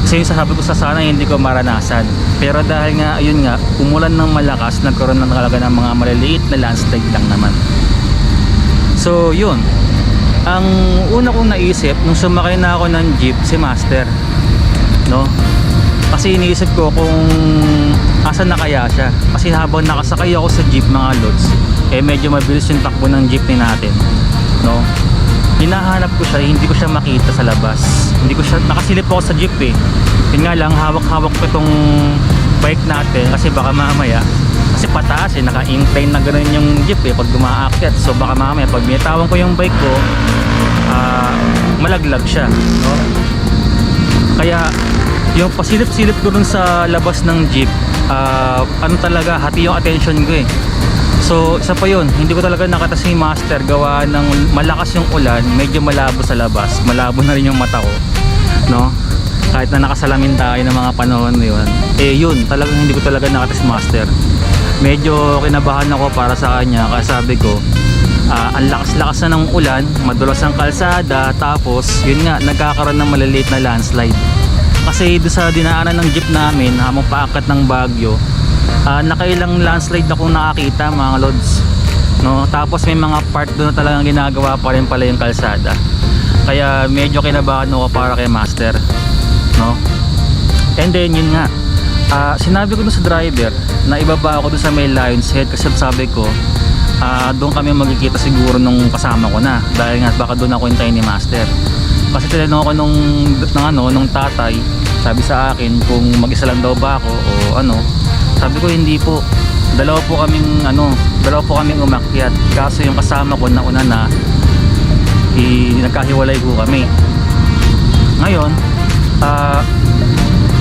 Kasi yung sasabi ko sana hindi ko maranasan. Pero dahil nga, ayun nga, umulan ng malakas, nagkaroon na talaga ng mga maliliit na landslide lang naman. So yun, ang una kong naisip nung sumakay na ako ng jeep, si Master, no? Kasi iniisip ko kung asan na kaya siya. Kasi habang nakasakay ako sa jeep, mga lods, medyo mabilis yung takbo ng jeepney natin, no? Hinahanap ko siya, hindi ko siya makita sa labas. Hindi ko siya, nakasilip ako sa jeep eh. Yun nga lang, hawak-hawak ko itong bike natin kasi baka mamaya, kasi pataas eh, naka-incline na gano'n yung jeep eh pag dumaakyat. So baka mamaya pag binitawan ko yung bike ko, malaglag siya, no? Kaya yung pasilip-silip ko dun sa labas ng jeep, talaga, hati yung attention ko eh. So isa pa yun, hindi ko talaga nakita si Master gawa ng malakas yung ulan, medyo malabo sa labas, malabo na rin yung mata ko, no? Kahit na nakasalamin tayo ng mga panahon na yun, yun, talagang hindi ko talaga nakita si Master. Medyo kinabahan ako para sa kanya kasi sabi ko, ang lakas-lakas na ng ulan, madulas ang kalsada, tapos yun nga, nagkakaroon ng maliliit na landslide. Kasi doon sa dinaanan ng jeep namin habang paakyat ng Baguio, nakailang landslide na kung nakakita, mga lods, no? Tapos may mga part doon na talagang ginagawa pa rin pala yung kalsada. Kaya medyo kinabahan ako para kay Master, no? And then yun nga, sinabi ko doon sa driver na ibaba ako doon sa may Lion's Head kasi sabi ko, doon kami magkikita siguro nung kasama ko na, dahil nga baka doon ako hintayin ni Master. Kasi tinanong ako nung tatay, sabi sa akin kung mag-isa lang daw ba ako o ano. Sabi ko hindi po, dalawa po kaming umakyat, kaso yung kasama ko na una na nagkahiwalay po kami. Ngayon,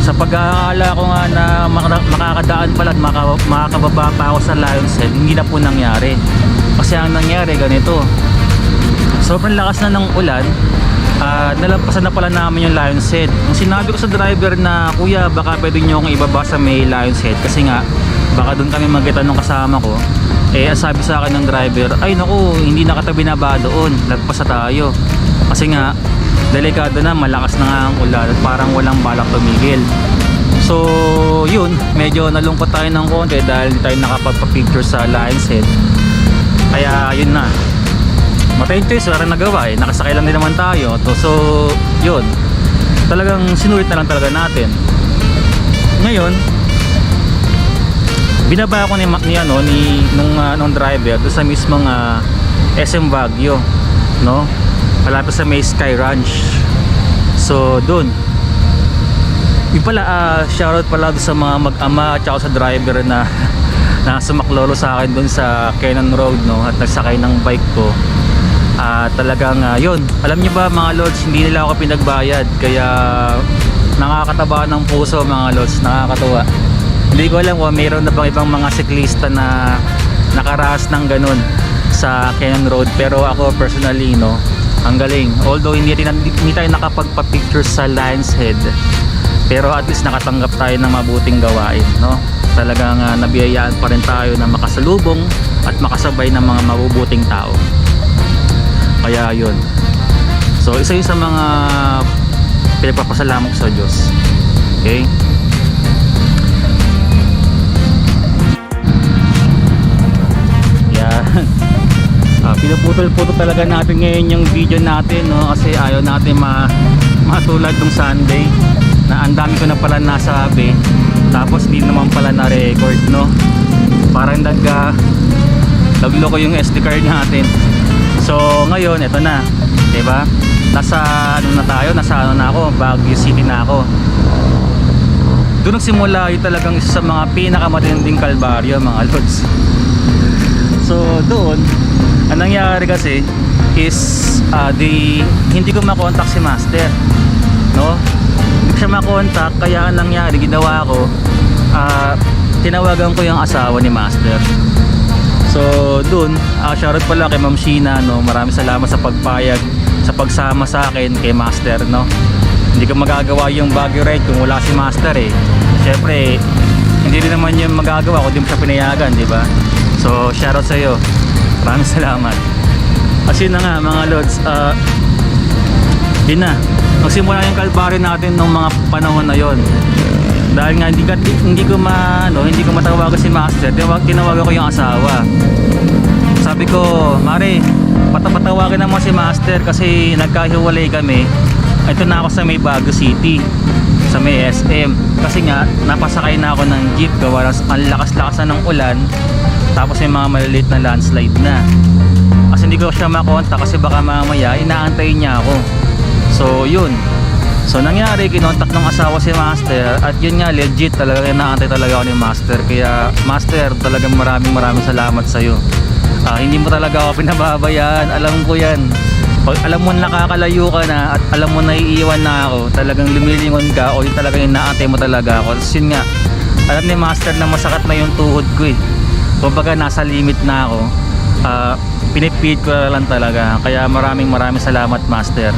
sa pag-aala ko nga na makakadaan pala at makakababa pa ako sa Lion's Head, hindi na po nangyari. Kasi ang nangyari ganito, sobrang lakas na ng ulan, nalampasan na pala namin yung Lion's Head. Nung sinabi ko sa driver na, kuya baka pwede nyo akong ibaba sa may Lion's Head kasi nga baka doon kami magkita nung kasama ko, sabi sa akin ng driver, ay naku, hindi nakatabi na ba doon, lagpas na tayo kasi nga delikado na, malakas na nga ang ulan at parang walang balak tumigil. So yun, medyo nalungkot tayo ng konti dahil hindi tayo nakapagpa-picture sa Lion's Head. Kaya yun na, matayong choice, wala rin nagawa eh, nakasakay lang din naman tayo. So yun, talagang sinulit na lang talaga natin. Ngayon, binaba ako nung driver doon sa mismong SM Baguio, no? Malapit sa may Sky Ranch. So doon, yung pala, shoutout pala doon sa mga mag-ama at saka sa driver na sumaklolo sa akin doon sa Cannon Road, no? At nagsakay ng bike ko. Talagang yun, alam niyo ba mga lods, hindi nila ako pinagbayad, kaya nakakataba ng puso mga lods, nakakatuwa. Hindi ko alam kung mayroon na bang ibang mga siklista na nakaraas ng ganun sa Cannon Road, pero ako personally, no, Ang galing. Although hindi tayo nakapagpa-picture sa Lion's Head, pero at least nakatanggap tayo ng mabuting gawain, no? Talagang nabiyayaan pa rin tayo na makasalubong at makasabay ng mga mabubuting tao. Kaya yun. So isa yun sa mga pinagpapasalamat ko sa Diyos. Okay? Yan. Pinuputol-putol talaga natin ngayon yung video natin, no? Kasi ayaw natin matulad nung Sunday na ang dami ko na pala nasabi tapos hindi naman pala na-record, no? Parang nagloko yung SD card natin. So ngayon eto na, 'di ba? Nasa ano na ako, Baguio City na ako. Doon nagsimula yung talagang isa sa mga pinakamatinding kalbaryo, mga lods. So doon ang nangyari kasi is hindi ko makontak si Master, no? Hindi ko siya makontak, kaya ang nangyari, ginawa ko, tinawagan ko yung asawa ni Master. So doon, shoutout pala kay Ma'am Sheena, no? Maraming salamat sa pagpayag, sa pagsama sa akin kay Master, no? Hindi ko magagawa yung Baguio ride kung wala si Master eh. Syempre hindi rin naman yung magagawa kung di mo siya pinayagan, di ba? So shoutout sa iyo. Maraming salamat. Kasi na nga mga lods, yun na, magsimula yung kalbaryo natin nung mga panahon na yon. Dahil nga hindi ko matawagan si Master, tinawagan ko yung asawa. Sabi ko, Mare, patawagan naman si Master kasi nagkahiwalay kami. Ito na ako sa may Baguio City, sa may SM. Kasi nga napasakay na ako ng jeep, gawa ang lakas-lakas na ng ulan. Tapos may mga maliliit na landslide na. Kasi hindi ko siya makontak kasi baka mamaya inaantay niya ako. So yun. So nangyari, kinontak ng asawa si Master. At yun nga, legit talaga, inaantay talaga ako ni Master. Kaya Master, talagang maraming salamat sa iyo. Hindi mo talaga ako pinababayaan. Alam ko yan. Pag alam mo nakakalayo ka na at alam mo naiiwan na ako, talagang lumilingon ka o yung talagang inaantay mo talaga ako. Tapos yun nga, alam ni Master na masakit na yung tuhod ko eh. Kumbaga nasa limit na ako, pinipid ko na lang talaga. Kaya maraming salamat Master.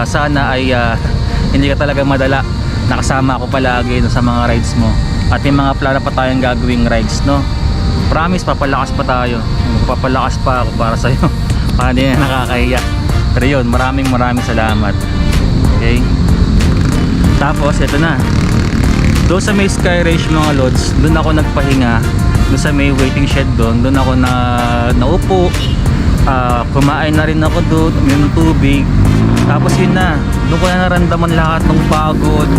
Sana ay hindi ka talaga madala, nakasama ako palagi sa mga rides mo. At may mga plano pa tayong gagawing rides, no? Promise, papalakas pa tayo. Papalakas pa ako para sa'yo. Para hindi na nakakahiya. Pero yun, maraming salamat. Okay? Tapos ito na, doon sa may Sky Range mga lods, doon ako nagpahinga. Doon sa may waiting shed doon ako naupo, kumain na rin ako doon, uminom ng tubig. Tapos yun na, doon ko na naramdaman lahat ng pagod.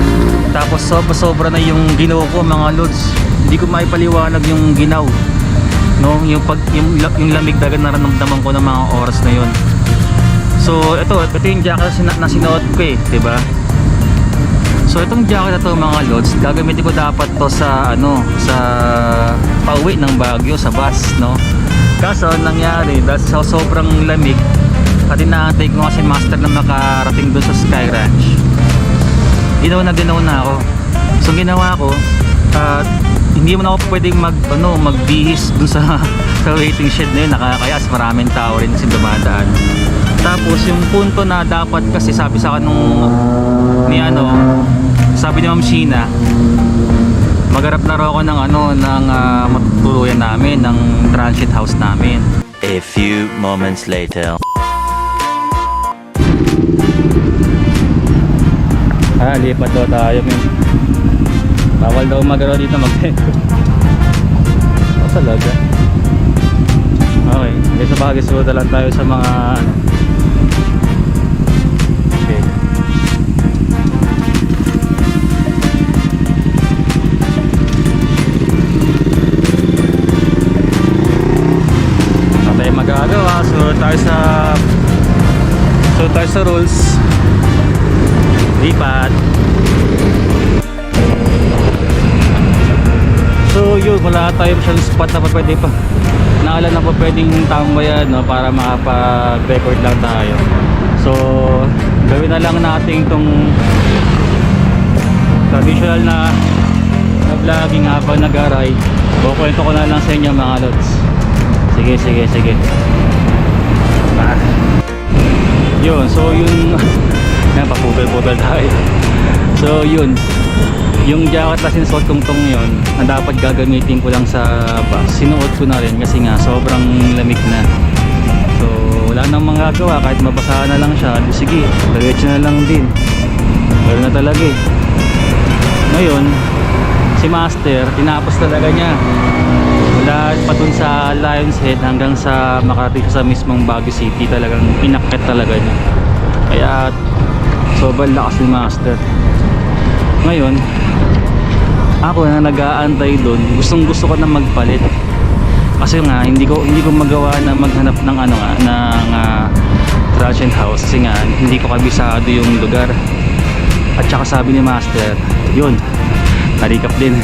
Tapos sobra na yung ginaw ko mga lods. Hindi ko maipaliwanag yung ginaw, no? Yung lamig dagat na naramdaman ko ng mga oras na yun. So ito yung jacket na sinuot ko eh, diba? So itong jacket na to mga lods, gagamitin ko dapat to sa sa pauwi ng Baguio sa bus, no? Kaso nangyari, dahil sa sobrang lamig at inaantay ko kasi Master na makarating doon sa Sky Ranch, ginaw na ako. So ginawa ko, hindi mo na ako pwedeng magbihis doon sa waiting shed na yun, nakakayas, maraming tao rin kasi dumadaan. Tapos yung punto na dapat, kasi sabi sa akin sabi ni Ma'am Sheena, magharap na raw ako ng matutuluyan namin, ng transit house namin. A few moments later. Lipat daw tayo, men. Bawal daw magaraw dito mag-record. Talaga. Okay, sa bagay suda lang tayo sa mga okay. Tayo magagawa, sunod tayo sa rules. Lipat. So yun, wala tayo masyadong spot na pa pwede pa naalan na pa pwedeng tambayan, no, para makapag-record lang tayo. So gawin na lang natin itong traditional na vlogging habang nag-ride. Kukwento ko na lang sa inyo mga lods. Sige. Yun, so yun. Yan, papupel-pupel tayo. So yun, yung jacket na sinusuot kong tong yun, na dapat gagamitin ko lang sa bus, sinuot ko na rin kasi nga sobrang lamig na. So wala nang magagawa, kahit mabasa na lang siya, di sige, diretso na lang din. Pero na talaga eh. Ngayon, si Master, tinapos talaga niya. Mula pa dun sa Lions Head hanggang sa makarating sa mismong Baguio City, talagang pinakit talaga niya. Kaya sobrang lakas ni Master. Ngayon, ako na nag-aantay doon, gustong gusto ko na magpalit. Kasi nga hindi ko magawa na maghanap ng ano nga ng transient house kasi nga hindi ko kabisado yung lugar. At saka sabi ni Master, yun, narikap din.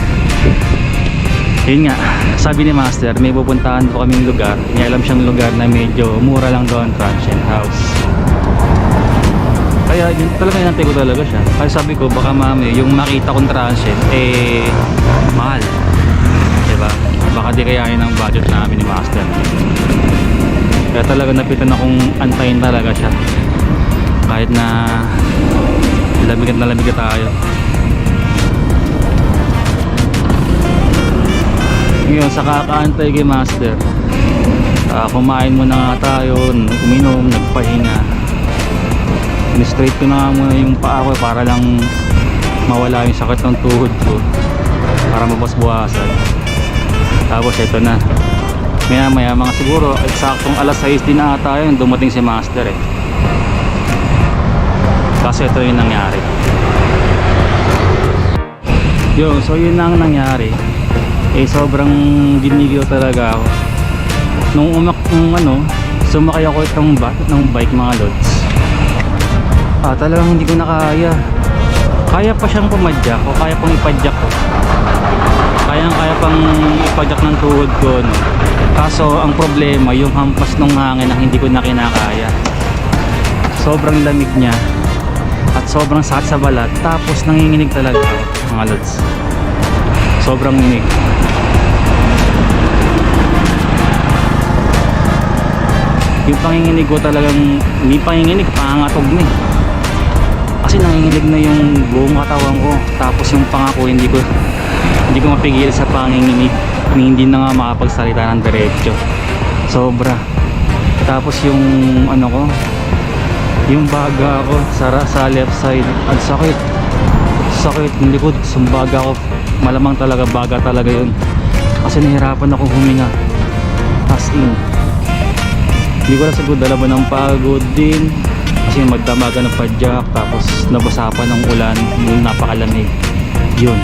Yun nga, sabi ni Master, may pupuntahan po kaming lugar. May alam siyang lugar na medyo mura lang doon, transient house. Kaya yun, talaga inantay ko talaga siya. Kaya sabi ko, baka mami, yung makita kong transient, mahal. Diba? Baka di kayain ang budget namin ni Master. Kaya talaga napitan akong antayin talaga siya. Kahit na lamig na tayo. Ngayon, sa kakaantay kay Master, kumain muna nga tayo, uminom, nagpahinga. In-straight ko na nga muna yung paa ko para lang mawala yung sakit ng tuhod ko, para mabasbuhasan. Tapos ito na, maya mga siguro eksaktong alas 6 din na ata yun dumating si Master eh. Kasi ito yung nangyari. Yun, so yun na ang nangyari. Sobrang ginigiw talaga ako nung sumakay ako ng bike mga lods. Talagang hindi ko na kaya. Kaya pa siyang pumadyak o kaya pang ipadyak ko. Kaya pang ipadyak ng tuhod ko, no? Kaso ang problema, yung hampas ng hangin na hindi ko na kinakaya. Sobrang lamig niya at sobrang sakit sa balat. Tapos nanginginig talaga ako, mga lods. Sobrang nginig. Yung panginginig ko talagang hindi panginginig, pangangatog na eh. Kasi nanginginig na yung buong katawan ko. Tapos yung panga ko hindi ko mapigil sa panginginig. Hindi na nga makapagsalita ng diretso. Sobra. Tapos yung yung baga ko sa left side, ang sakit ng likod, sumbaga ko. Malamang talaga baga talaga yun. Kasi nahirapan akong huminga. As in, hindi ko na siguro dala ba ng pagod din. Kasi magdamaga ng padyak, tapos nabasa pa ng ulan, napakalamig. Yun.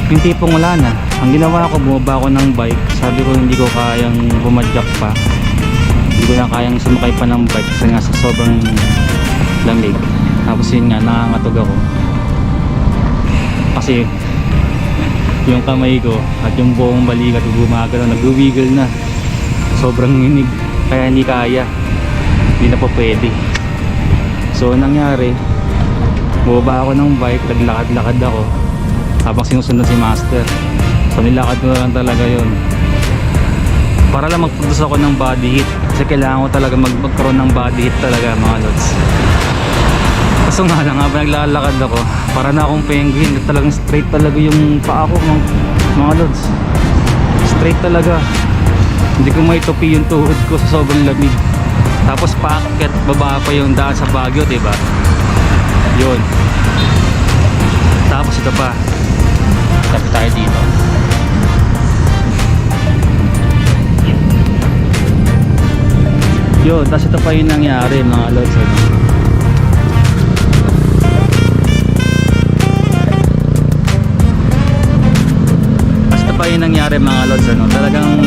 Yung tipong wala na. Ang ginawa ko, bumaba ako ng bike. Sabi ko hindi ko kayang bumadyak pa. Hindi ko na kayang sumakay pa ng bike kasi nga sa sobrang lamig. Tapos yun nga, nangangatog ako. Kasi yung kamay ko at yung buong balikat gumagalaw, nag-wiggle na. Sobrang nginig, kaya hindi kaya. Hindi na po pwede. So nangyari, bumaba ako ng bike, naglakad-lakad ako habang sinusunod si Master. So nilakad ko na lang talaga yun para lang mag-produce ako ng body heat. Kasi kailangan ko talaga magkaroon ng body heat talaga mga lods. Kaso nga lang, habang naglalakad ako, para na akong penguin. Talagang straight talaga yung paa ko mga lods. Straight talaga. Hindi ko maitupi yung tuhod ko sa sobrang lamig. Tapos paakyat, baba pa yung daan sa Baguio, diba? Yun. Tapos ito pa. Tapos tayo dito. Yun, tapos ito pa yung nangyari mga lods. Pa yung nangyari mga lods, talagang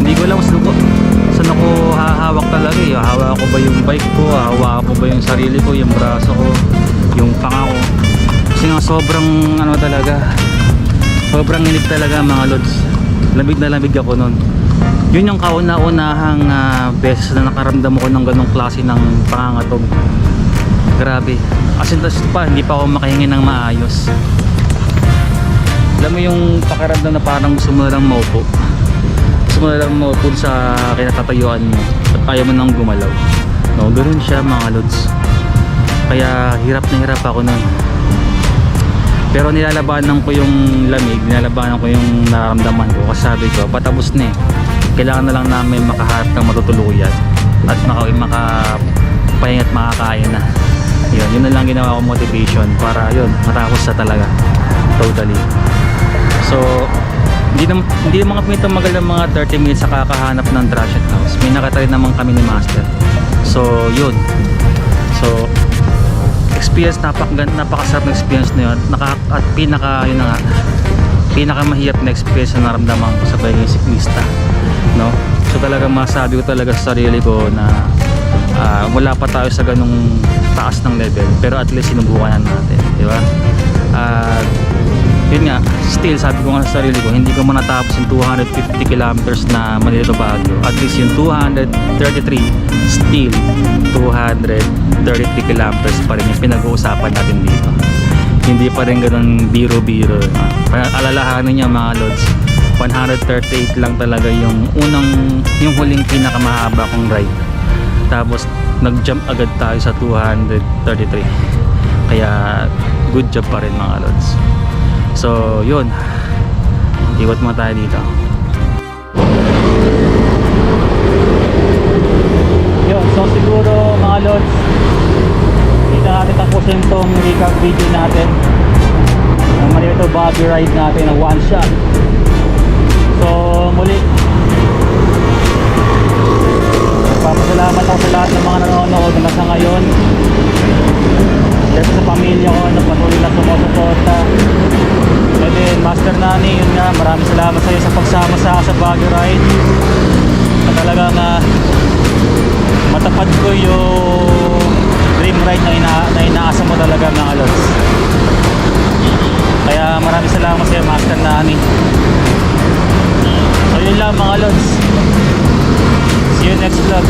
hindi ko alam saan ako hahawak talaga eh. Hawak ko ba yung bike ko, hawak ko ba yung sarili ko, yung braso ko, yung panga ko. Kasi nga sobrang sobrang init talaga mga lods. Lamig na lamig ako nun. Yun yung kauna-unahang beses na nakaramdam ko ng ganong klase ng pangangatog. Grabe. As in, hindi pa ako makahingi ng maayos. Alam mo yung pakiramdam na parang gusto mo na lang maupo. Gusto mo na lang maupo sa kinatatayuan mo at ayaw mo nang gumalaw. no, ganoon siya mga lods. Kaya hirap na hirap ako nun, pero nilalabanan ko yung lamig, nilalabanan ko yung nararamdaman ko kasi sabi ko patapos na eh, kailangan na lang namin makaharap ng matutuluyan at makapahinga at makakain na. Yun na lang ginawa ko motivation para yun matapos na talaga totally. So hindi naman kami tumagal ng mga 30 minutes sa kakahanap ng Trashet House. May nakatry naman kami ni Master. So yun, so experience, napakasarap na experience na yun. At yun na nga, pinakamahirap na experience na naramdaman ko sa pagiging siklista, no? So talaga masabi ko talaga sa sarili ko na wala pa tayo sa ganung taas ng level, pero at least sinubukan natin, di ba? Yun nga, still sabi ko nga sa sarili ko, hindi ko manatapos yung 250 kilometers na Manila to Baguio. At least yung 233, still 233 kilometers pa rin yung pinag-uusapan natin dito. Hindi pa rin ganun biro-biro. Alalahanin niya mga lods, 138 lang talaga yung huling pinakamahaba kong ride. Tapos nag-jump agad tayo sa 233. Kaya good job pa rin mga lods. So yun, ikot mo tayo dito. Yun, so siguro mga lods, dito natin tapusin tong recap video natin ng Manila to Baguio ride natin na one shot. So muli, nagpapasalamat ako sa lahat ng mga nanonood na sa ngayon. Dahil sa pamilya ko na patuloy na sumusuporta. And then Master Nani, yun nga, maraming salamat sa iyo sa pagsama sa Baguio ride. At talagang matapad ko yung dream ride na inaasa mo talaga mga lods. Kaya maraming salamat sa iyo Master Nani. So yun lang mga lods, see you next vlog.